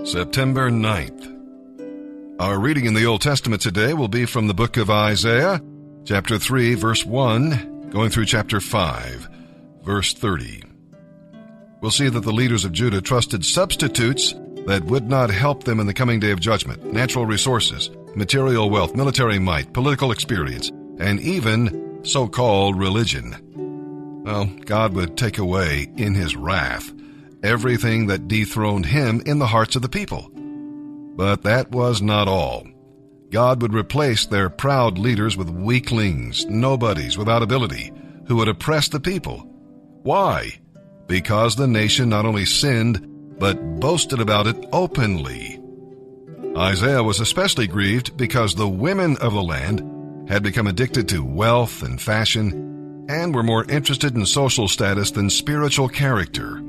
September 9th. Our reading in the Old Testament today will be from the book of Isaiah, chapter 3, verse 1, going through chapter 5, verse 30. We'll see that the leaders of Judah trusted substitutes that would not help them in the coming day of judgment: natural resources, material wealth, military might, political experience, and even so-called religion. Well, God would take away in his wrath everything that dethroned him in the hearts of the people. But that was not all. God would replace their proud leaders with weaklings, nobodies without ability, who would oppress the people. Why? Because the nation not only sinned, but boasted about it openly. Isaiah was especially grieved because the women of the land had become addicted to wealth and fashion and were more interested in social status than spiritual character.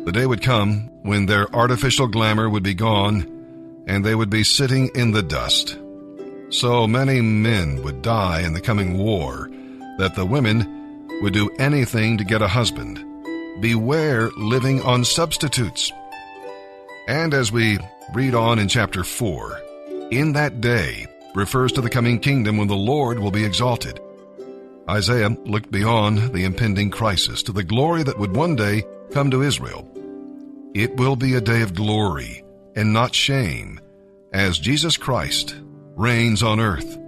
The day would come when their artificial glamour would be gone and they would be sitting in the dust. So many men would die in the coming war that the women would do anything to get a husband. Beware living on substitutes. And as we read on in chapter 4, in that day refers to the coming kingdom when the Lord will be exalted. Isaiah looked beyond the impending crisis to the glory that would one day come to Israel. It will be a day of glory and not shame, as Jesus Christ reigns on earth.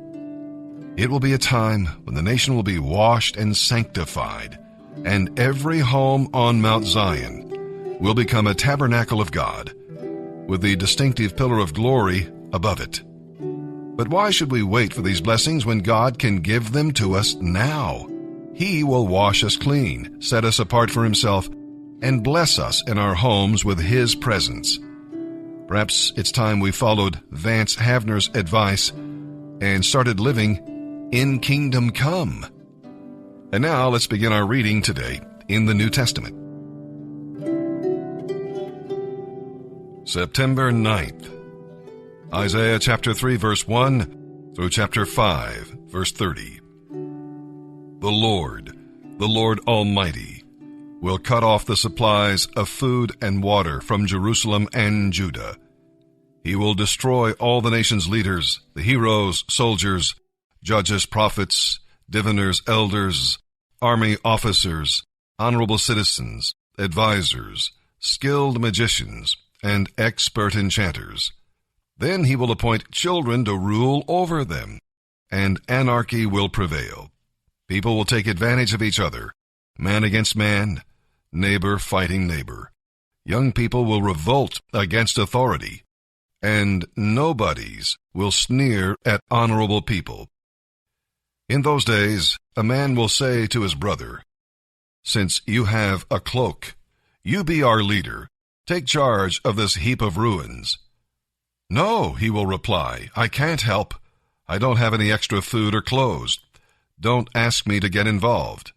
It will be a time when the nation will be washed and sanctified, and every home on Mount Zion will become a tabernacle of God, with the distinctive pillar of glory above it. But why should we wait for these blessings when God can give them to us now? He will wash us clean, set us apart for himself, and bless us in our homes with his presence. Perhaps it's time we followed Vance Havner's advice and started living in Kingdom Come. And now let's begin our reading today in the New Testament. September 9th. Isaiah chapter 3, verse 1 through chapter 5, verse 30. The Lord Almighty, will cut off the supplies of food and water from Jerusalem and Judah. He will destroy all the nation's leaders, the heroes, soldiers, judges, prophets, diviners, elders, army officers, honorable citizens, advisors, skilled magicians, and expert enchanters. Then he will appoint children to rule over them, and anarchy will prevail. People will take advantage of each other, man against man, neighbor fighting neighbor. Young people will revolt against authority, and nobodies will sneer at honorable people. In those days, a man will say to his brother, "Since you have a cloak, you be our leader. Take charge of this heap of ruins." "No," he will reply, "I can't help. I don't have any extra food or clothes. Don't ask me to get involved."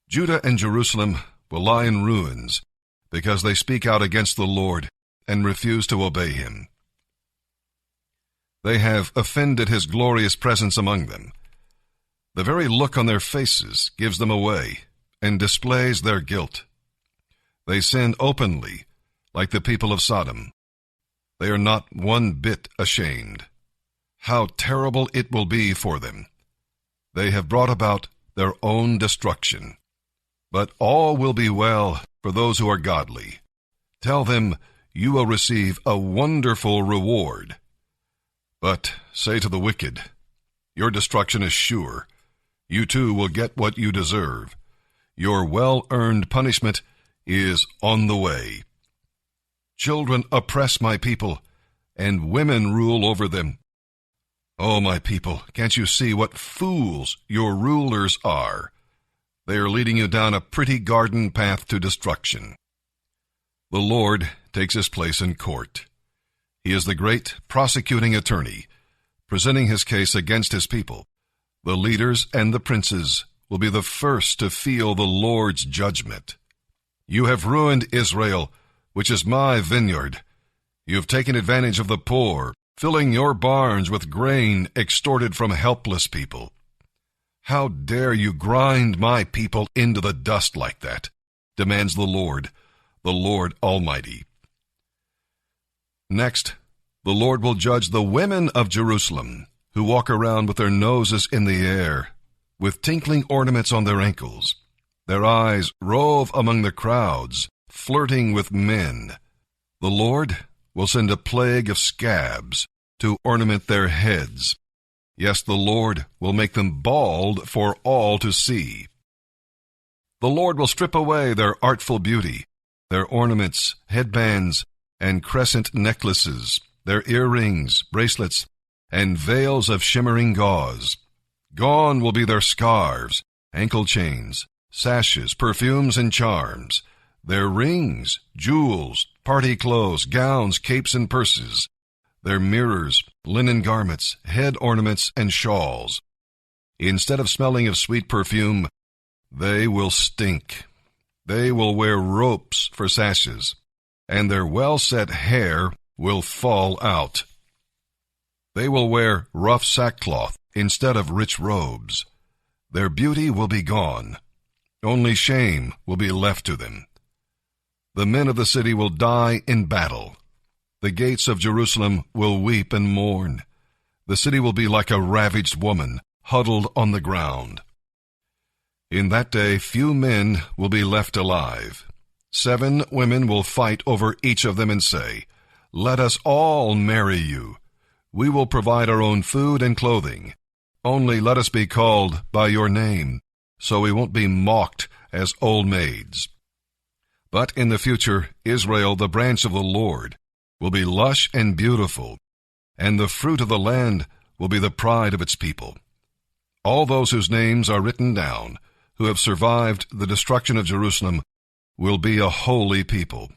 Judah and Jerusalem will lie in ruins because they speak out against the Lord and refuse to obey him. They have offended his glorious presence among them. The very look on their faces gives them away and displays their guilt. They sin openly, like the people of Sodom. They are not one bit ashamed. How terrible it will be for them. They have brought about their own destruction. But all will be well for those who are godly. Tell them you will receive a wonderful reward. But say to the wicked, your destruction is sure. You too will get what you deserve. Your well-earned punishment is on the way. Children oppress my people, and women rule over them. Oh, my people, can't you see what fools your rulers are? They are leading you down a pretty garden path to destruction. The Lord takes his place in court. He is the great prosecuting attorney, presenting his case against his people. The leaders and the princes will be the first to feel the Lord's judgment. You have ruined Israel, which is my vineyard. You have taken advantage of the poor, filling your barns with grain extorted from helpless people. How dare you grind my people into the dust like that, demands the Lord Almighty. Next, the Lord will judge the women of Jerusalem, who walk around with their noses in the air, with tinkling ornaments on their ankles. Their eyes rove among the crowds, flirting with men. The Lord will send a plague of scabs to ornament their heads. Yes, the Lord will make them bald for all to see. The Lord will strip away their artful beauty, their ornaments, headbands, and crescent necklaces, their earrings, bracelets, and veils of shimmering gauze. Gone will be their scarves, ankle chains, sashes, perfumes, and charms, their rings, jewels, party clothes, gowns, capes, and purses, their mirrors, linen garments, head ornaments, and shawls. Instead of smelling of sweet perfume, they will stink. They will wear ropes for sashes, and their well-set hair will fall out. They will wear rough sackcloth instead of rich robes. Their beauty will be gone. Only shame will be left to them. The men of the city will die in battle. The gates of Jerusalem will weep and mourn. The city will be like a ravaged woman, huddled on the ground. In that day, few men will be left alive. 7 women will fight over each of them and say, "Let us all marry you. We will provide our own food and clothing. Only let us be called by your name, so we won't be mocked as old maids." But in the future, Israel, the branch of the Lord, will be lush and beautiful, and the fruit of the land will be the pride of its people. All those whose names are written down, who have survived the destruction of Jerusalem, will be a holy people.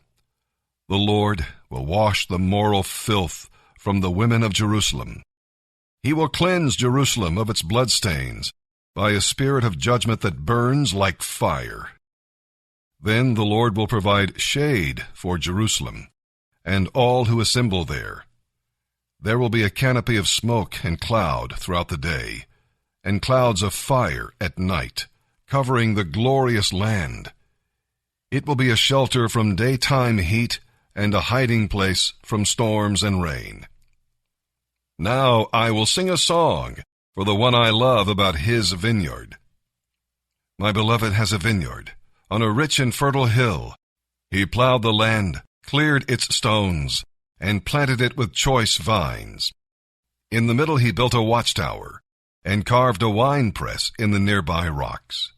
The Lord will wash the moral filth from the women of Jerusalem. He will cleanse Jerusalem of its bloodstains by a spirit of judgment that burns like fire. Then the Lord will provide shade for Jerusalem and all who assemble there. There will be a canopy of smoke and cloud throughout the day, and clouds of fire at night, covering the glorious land. It will be a shelter from daytime heat and a hiding place from storms and rain. Now I will sing a song for the one I love about his vineyard. My beloved has a vineyard on a rich and fertile hill. He plowed the land, cleared its stones, and planted it with choice vines. In the middle he built a watchtower and carved a winepress in the nearby rocks.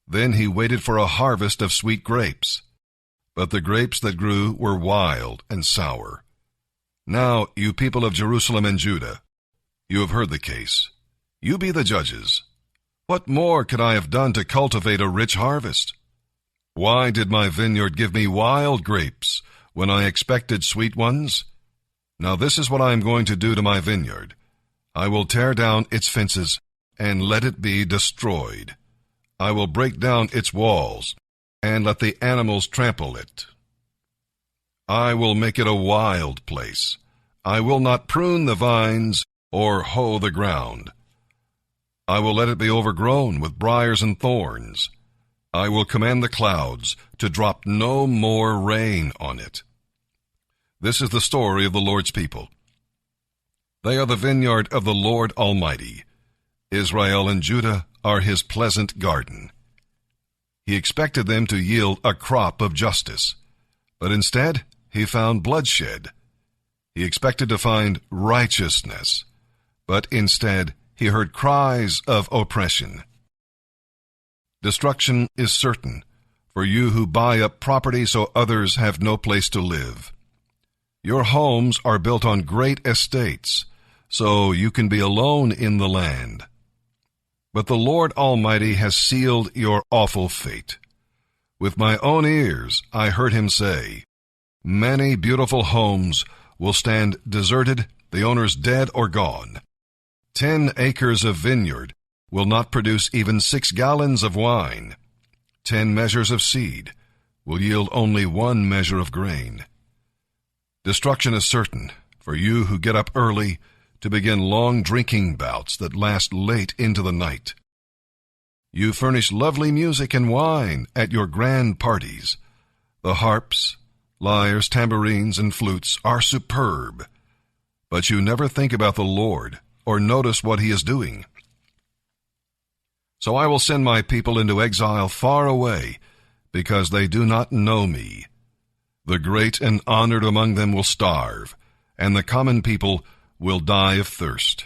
Then he waited for a harvest of sweet grapes, but the grapes that grew were wild and sour. Now, you people of Jerusalem and Judah, you have heard the case. You be the judges. What more could I have done to cultivate a rich harvest? Why did my vineyard give me wild grapes when I expected sweet ones? Now this is what I am going to do to my vineyard. I will tear down its fences and let it be destroyed. I will break down its walls and let the animals trample it. I will make it a wild place. I will not prune the vines or hoe the ground. I will let it be overgrown with briars and thorns. I will command the clouds to drop no more rain on it. This is the story of the Lord's people. They are the vineyard of the Lord Almighty. Israel and Judah are his pleasant garden. He expected them to yield a crop of justice, but instead he found bloodshed. He expected to find righteousness, but instead he heard cries of oppression. Destruction is certain for you who buy up property so others have no place to live. Your homes are built on great estates, so you can be alone in the land. But the Lord Almighty has sealed your awful fate. With my own ears I heard him say, "Many beautiful homes will stand deserted, the owners dead or gone. 10 acres of vineyard will not produce even 6 gallons of wine. 10 measures of seed will yield only 1 measure of grain." Destruction is certain for you who get up early to begin long drinking bouts that last late into the night. You furnish lovely music and wine at your grand parties. The harps, Lyres, tambourines, and flutes are superb, but you never think about the Lord or notice what he is doing. So I will send my people into exile far away, because they do not know me. The great and honored among them will starve, and the common people will die of thirst.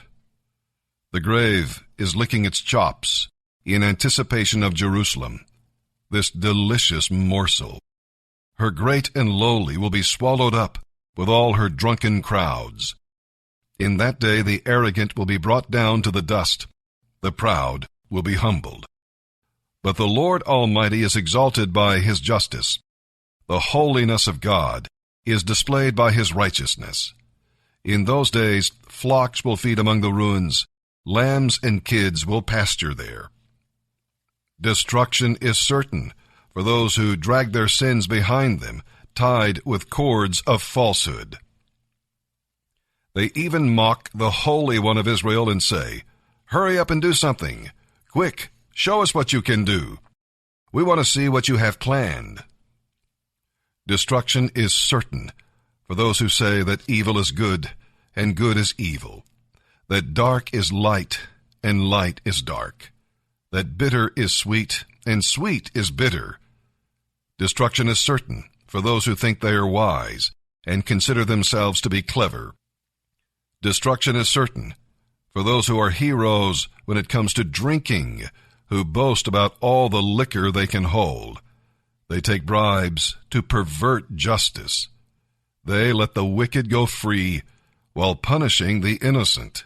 The grave is licking its chops in anticipation of Jerusalem, this delicious morsel. Her great and lowly will be swallowed up with all her drunken crowds. In that day the arrogant will be brought down to the dust, the proud will be humbled. But the Lord Almighty is exalted by his justice. The holiness of God is displayed by his righteousness. In those days flocks will feed among the ruins, lambs and kids will pasture there. Destruction is certain for those who drag their sins behind them, tied with cords of falsehood. They even mock the Holy One of Israel and say, "Hurry up and do something. Quick, show us what you can do. We want to see what you have planned." Destruction is certain for those who say that evil is good and good is evil, that dark is light and light is dark, that bitter is sweet and sweet is bitter. Destruction is certain for those who think they are wise and consider themselves to be clever. Destruction is certain for those who are heroes when it comes to drinking, who boast about all the liquor they can hold. They take bribes to pervert justice. They let the wicked go free while punishing the innocent.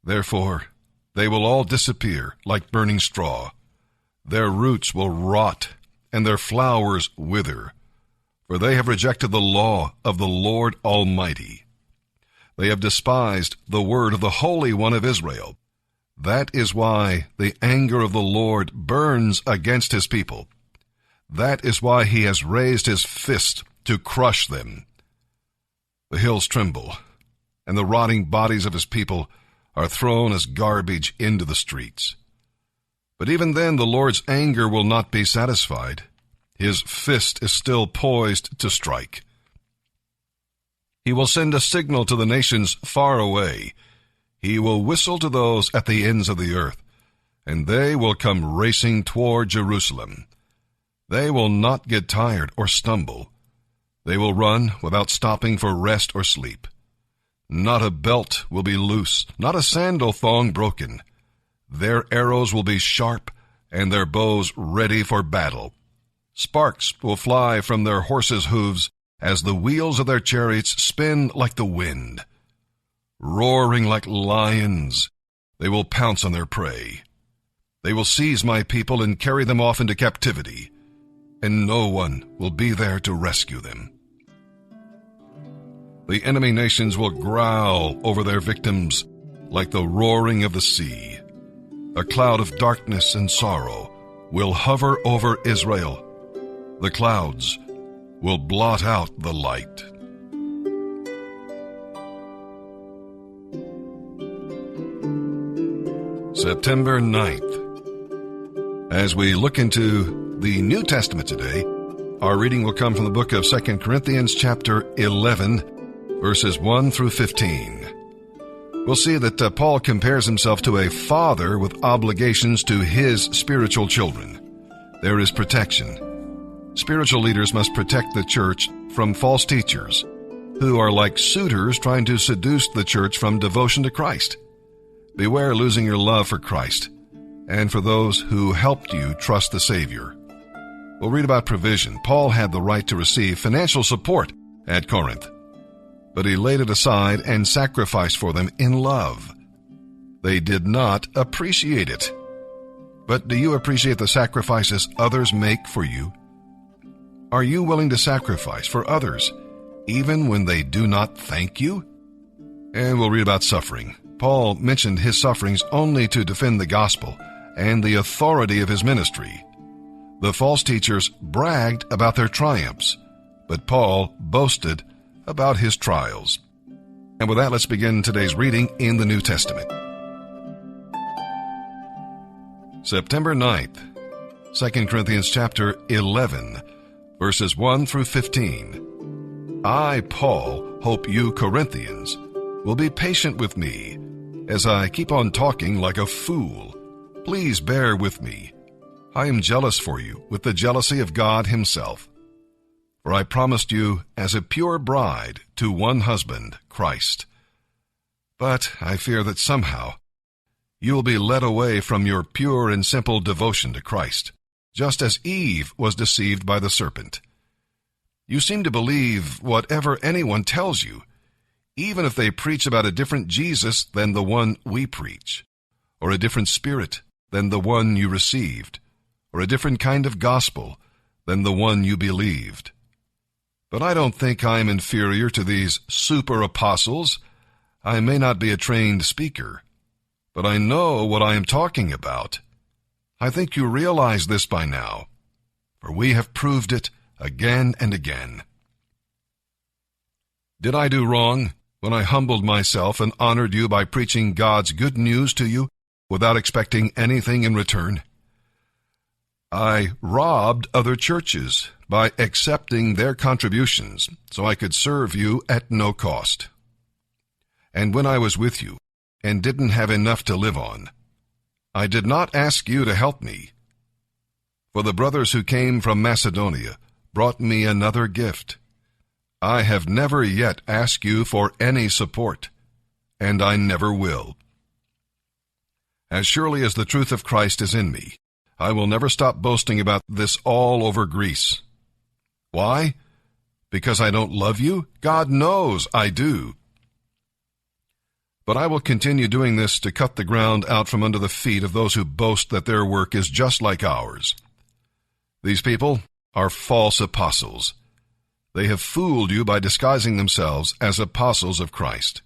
Therefore, they will all disappear like burning straw. Their roots will rot and their flowers wither, for they have rejected the law of the Lord Almighty. They have despised the word of the Holy One of Israel. That is why the anger of the Lord burns against his people. That is why he has raised his fist to crush them. The hills tremble, and the rotting bodies of his people are thrown as garbage into the streets. But even then the Lord's anger will not be satisfied. His fist is still poised to strike. He will send a signal to the nations far away. He will whistle to those at the ends of the earth, and they will come racing toward Jerusalem. They will not get tired or stumble. They will run without stopping for rest or sleep. Not a belt will be loose, not a sandal thong broken. Their arrows will be sharp, and their bows ready for battle. Sparks will fly from their horses' hooves as the wheels of their chariots spin like the wind. Roaring like lions, they will pounce on their prey. They will seize my people and carry them off into captivity, and no one will be there to rescue them. The enemy nations will growl over their victims like the roaring of the sea. A cloud of darkness and sorrow will hover over Israel. The clouds will blot out the light. September 9th. As we look into the New Testament today, our reading will come from the book of 2 Corinthians chapter 11, verses 1 through 15. We'll see that Paul compares himself to a father with obligations to his spiritual children. There is protection. Spiritual leaders must protect the church from false teachers who are like suitors trying to seduce the church from devotion to Christ. Beware losing your love for Christ and for those who helped you trust the Savior. We'll read about provision. Paul had the right to receive financial support at Corinth, but he laid it aside and sacrificed for them in love. They did not appreciate it. But do you appreciate the sacrifices others make for you? Are you willing to sacrifice for others, even when they do not thank you? And we'll read about suffering. Paul mentioned his sufferings only to defend the gospel and the authority of his ministry. The false teachers bragged about their triumphs, but Paul boasted about his trials. And with that, let's begin today's reading in the New Testament. September 9th, 2 Corinthians chapter 11, verses 1 through 15. I, Paul, hope you Corinthians will be patient with me as I keep on talking like a fool. Please bear with me. I am jealous for you with the jealousy of God himself. For I promised you as a pure bride to one husband, Christ. But I fear that somehow you will be led away from your pure and simple devotion to Christ, just as Eve was deceived by the serpent. You seem to believe whatever anyone tells you, even if they preach about a different Jesus than the one we preach, or a different spirit than the one you received, or a different kind of gospel than the one you believed. But I don't think I am inferior to these super apostles. I may not be a trained speaker, but I know what I am talking about. I think you realize this by now, for we have proved it again and again. Did I do wrong when I humbled myself and honored you by preaching God's good news to you without expecting anything in return? I robbed other churches by accepting their contributions so I could serve you at no cost. And when I was with you and didn't have enough to live on, I did not ask you to help me. For the brothers who came from Macedonia brought me another gift. I have never yet asked you for any support, and I never will. As surely as the truth of Christ is in me, I will never stop boasting about this all over Greece. Why? Because I don't love you? God knows I do. But I will continue doing this to cut the ground out from under the feet of those who boast that their work is just like ours. These people are false apostles. They have fooled you by disguising themselves as apostles of Christ.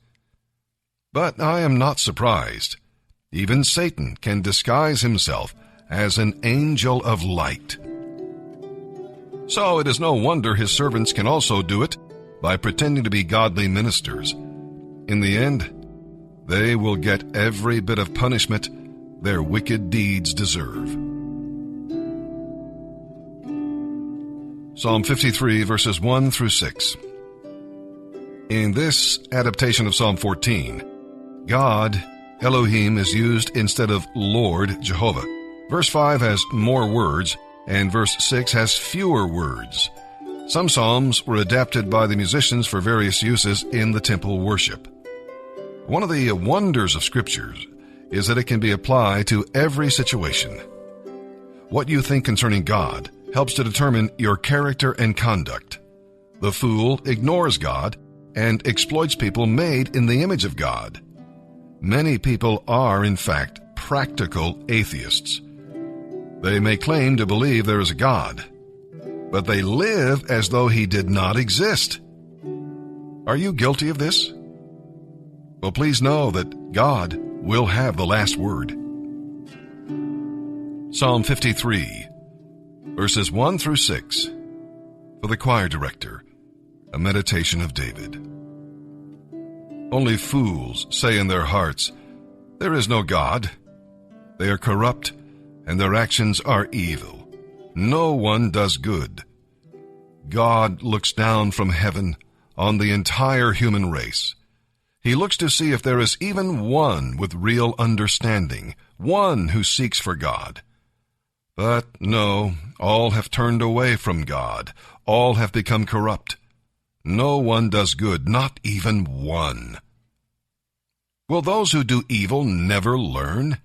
But I am not surprised. Even Satan can disguise himself as an angel of light. So it is no wonder his servants can also do it by pretending to be godly ministers. In the end, they will get every bit of punishment their wicked deeds deserve. Psalm 53, verses 1 through 6. In this adaptation of Psalm 14, God, Elohim, is used instead of Lord, Jehovah. Verse 5 has more words, and verse 6 has fewer words. Some psalms were adapted by the musicians for various uses in the temple worship. One of the wonders of Scriptures is that it can be applied to every situation. What you think concerning God helps to determine your character and conduct. The fool ignores God and exploits people made in the image of God. Many people are, in fact, practical atheists. They may claim to believe there is a God, but they live as though he did not exist. Are you guilty of this? Well, please know that God will have the last word. Psalm 53, verses 1 through 6, for the choir director, a meditation of David. Only fools say in their hearts, "There is no God." They are corrupt, and their actions are evil. No one does good. God looks down from heaven on the entire human race. He looks to see if there is even one with real understanding, one who seeks for God. But no, all have turned away from God. All have become corrupt. No one does good, not even one. Will those who do evil never learn?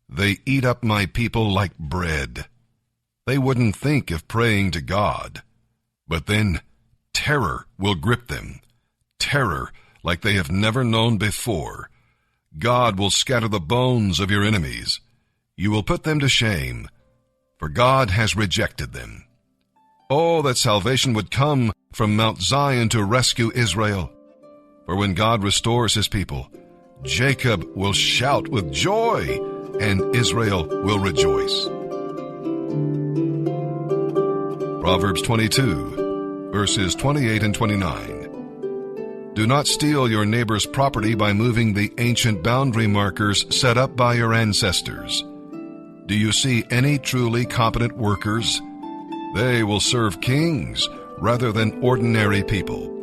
They eat up my people like bread. They wouldn't think of praying to God. But then terror will grip them. Terror like they have never known before. God will scatter the bones of your enemies. You will put them to shame, for God has rejected them. Oh, that salvation would come from Mount Zion to rescue Israel. For when God restores his people, Jacob will shout with joy, and Israel will rejoice. Proverbs 22, verses 28 and 29. Do not steal your neighbor's property by moving the ancient boundary markers set up by your ancestors. Do you see any truly competent workers? They will serve kings rather than ordinary people.